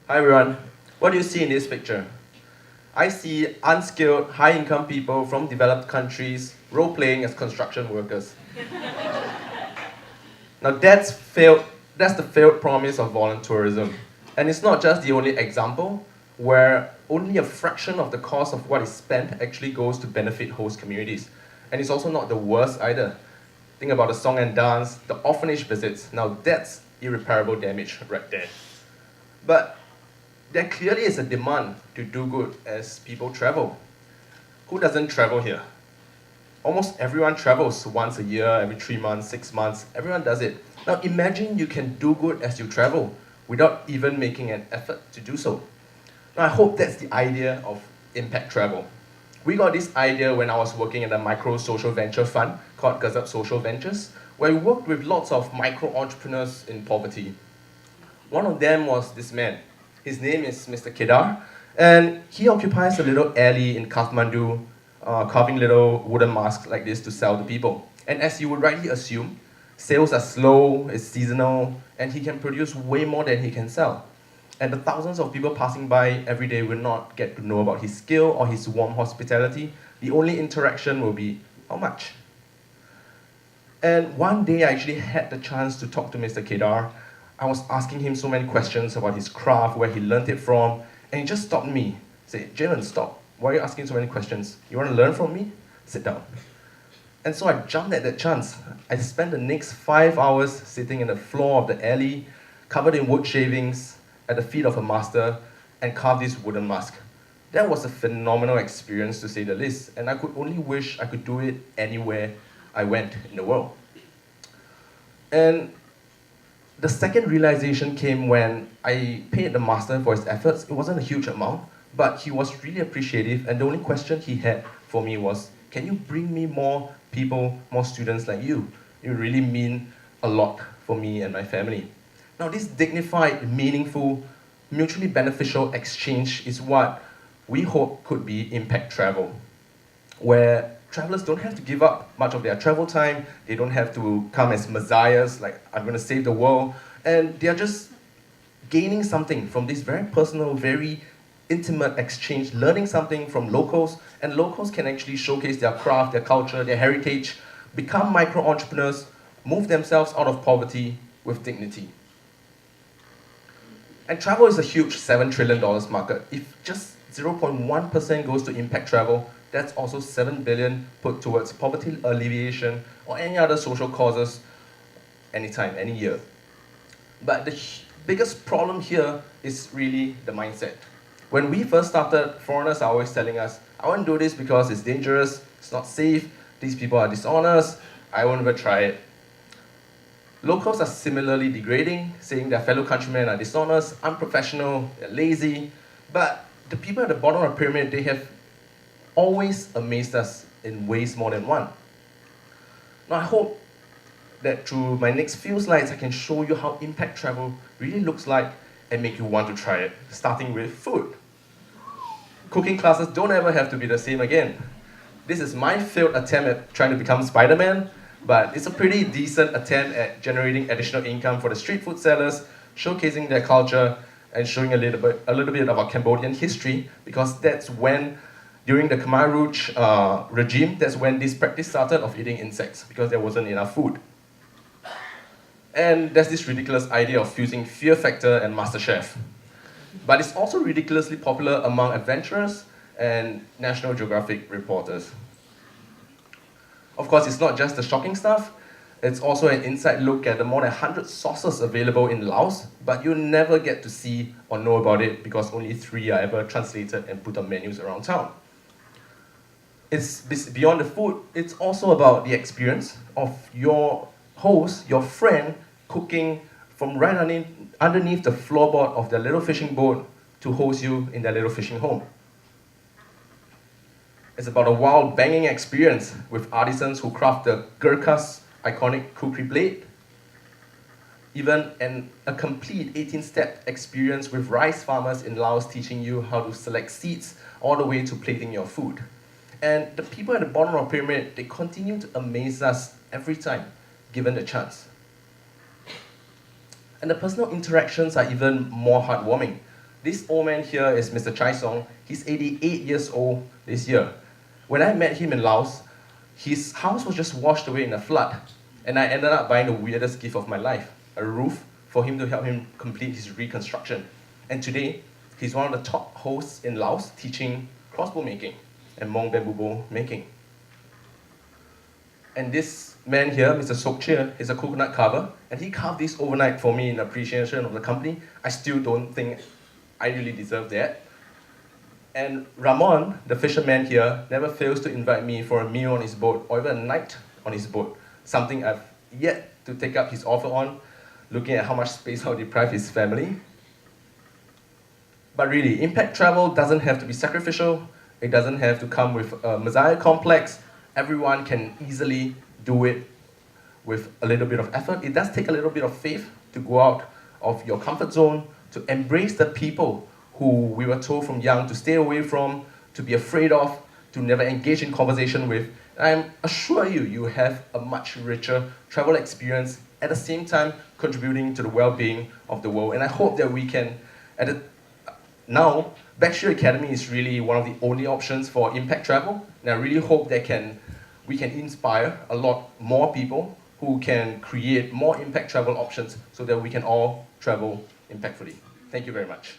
Hi everyone. What do you see in this picture? I see unskilled, high-income people from developed countries role-playing as construction workers. Now that's the failed promise of voluntourism. And it's not just the only example where only a fraction of the cost of what is spent actually goes to benefit host communities. And it's also not the worst either. Think about the song and dance, the orphanage visits. Now that's irreparable damage right there. But there clearly is a demand to do good as people travel. Who doesn't travel here? Almost everyone travels once a year, every 3 months, 6 months. Everyone does it. Now imagine you can do good as you travel without even making an effort to do so. Now I hope that's the idea of impact travel. We got this idea when I was working in a micro social venture fund called Gazette Social Ventures, where we worked with lots of micro entrepreneurs in poverty. One of them was this man. His name is Mr. Kedar, and he occupies a little alley in Kathmandu, carving little wooden masks like this to sell to people. And as you would rightly assume, sales are slow, it's seasonal, and he can produce way more than he can sell. And the thousands of people passing by every day will not get to know about his skill or his warm hospitality. The only interaction will be, how much? And one day I actually had the chance to talk to Mr. Kedar. I was asking him so many questions about his craft, where he learned it from, and he just stopped me. He said, Jamon, stop. Why are you asking so many questions? You want to learn from me? Sit down. And so I jumped at that chance. I spent the next 5 hours sitting in the floor of the alley, covered in wood shavings, at the feet of a master, and carved this wooden mask. That was a phenomenal experience, to say the least, and I could only wish I could do it anywhere I went in the world. And the second realization came when I paid the master for his efforts. It wasn't a huge amount, but he was really appreciative, and the only question he had for me was, can you bring me more people, more students like you? You really mean a lot for me and my family. Now this dignified, meaningful, mutually beneficial exchange is what we hope could be impact travel, where travelers don't have to give up much of their travel time, they don't have to come as messiahs, like I'm going to save the world, and they're just gaining something from this very personal, very intimate exchange, learning something from locals, and locals can actually showcase their craft, their culture, their heritage, become micro-entrepreneurs, move themselves out of poverty with dignity. And travel is a huge $7 trillion market. If just 0.1% goes to impact travel, that's also 7 billion put towards poverty alleviation or any other social causes anytime, any year. But the biggest problem here is really the mindset. When we first started, foreigners are always telling us, I won't do this because it's dangerous, it's not safe, these people are dishonest, I won't ever try it. Locals are similarly degrading, saying their fellow countrymen are dishonest, unprofessional, they're lazy. But the people at the bottom of the pyramid, they have always amazed us in ways more than one. Now I hope that through my next few slides, I can show you how impact travel really looks like and make you want to try it, starting with food. Cooking classes don't ever have to be the same again. This is my failed attempt at trying to become Spider-Man, but it's a pretty decent attempt at generating additional income for the street food sellers, showcasing their culture, and showing a little bit of our Cambodian history, because that's when, during the Khmer Rouge regime, that's when this practice started of eating insects, because there wasn't enough food. And there's this ridiculous idea of fusing Fear Factor and MasterChef. But it's also ridiculously popular among adventurers and National Geographic reporters. Of course, it's not just the shocking stuff, it's also an inside look at the more than 100 sauces available in Laos, but you'll never get to see or know about it because only 3 are ever translated and put on menus around town. It's beyond the food, it's also about the experience of your host, your friend, cooking from right underneath the floorboard of their little fishing boat to host you in their little fishing home. It's about a wild banging experience with artisans who craft the Gurkha's iconic kukri blade. Even a complete 18-step experience with rice farmers in Laos teaching you how to select seeds all the way to plating your food. And the people at the bottom of the pyramid, they continue to amaze us every time, given the chance. And the personal interactions are even more heartwarming. This old man here is Mr. Chai Song. He's 88 years old this year. When I met him in Laos, his house was just washed away in a flood, and I ended up buying the weirdest gift of my life, a roof, for him to help him complete his reconstruction. And today, he's one of the top hosts in Laos teaching crossbow making and Hmong bamboo bow making. And this man here, Mr. Sok Chia, is a coconut carver, and he carved this overnight for me in appreciation of the company. I still don't think I really deserve that. And Ramon, the fisherman here, never fails to invite me for a meal on his boat or even a night on his boat, something I've yet to take up his offer on, looking at how much space I'll deprive his family. But really, impact travel doesn't have to be sacrificial. It doesn't have to come with a messiah complex. Everyone can easily do it with a little bit of effort. It does take a little bit of faith to go out of your comfort zone, to embrace the people who we were told from young to stay away from, to be afraid of, to never engage in conversation with. And I assure you, you have a much richer travel experience, at the same time contributing to the well-being of the world. And I hope that we can, now, Backstreet Academy is really one of the only options for impact travel, and I really hope that we can inspire a lot more people who can create more impact travel options so that we can all travel impactfully. Thank you very much.